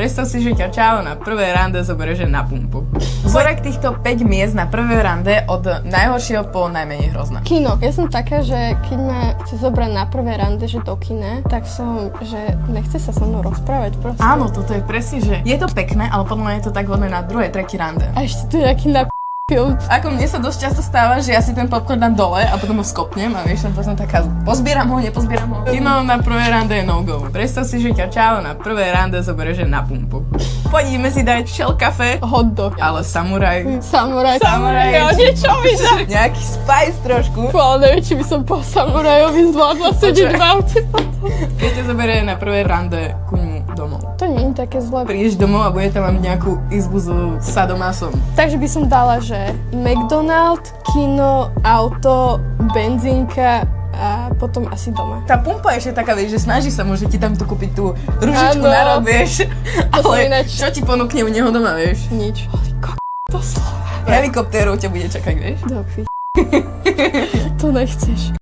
Predstav si, že ťa čau na prvé rande zoberie, že na pumpu. Vzorek týchto 5 miest na prvé rande od najhoršieho po najmenej hrozné. Kino. Ja som taká, že keď ma chce zobrať na prvé rande, že do kina, tak som, že nechce sa so mnou rozprávať proste. Áno, toto je presne, že je to pekné, ale podľa mňa je to tak vhodné na druhé, tretí rande. A ešte tu je nejaký film. Ako mne sa dosť často stáva, že ja si ten popcorn dám dole a potom ho skopnem a vieš, som taká, pozbieram ho, nepozbieram ho. Kino na prvé rande je no-go. Predstav si, že ťa čau na prvé rande zoberie, že na pumpu. Poďme si dať shell kafe, Hot dog. ale samuraj. Samuraj. Samuraj. Niečo mi dá. Nejaký spice trošku. Ale neviem, či by som po samurajovi zvládla sedieť v aute potom. Keď ťa zoberie na prvé rande, kuň mu domov. To nie je také zlé. Prídeš domov a bude tam mať nejakú izbu so sadomasom. Takže by som dala, že McDonald's, kino, auto, benzínka a potom asi doma. Tá pumpa je ešte taká, vieš, že snaží sa, môže ti tam tu kúpiť tú ružičku na rok, vieš. Ale čo ti ponúkne u neho doma, vieš? Nič. To slovo. Helikoptérov ťa bude čakať, vieš? To nechceš.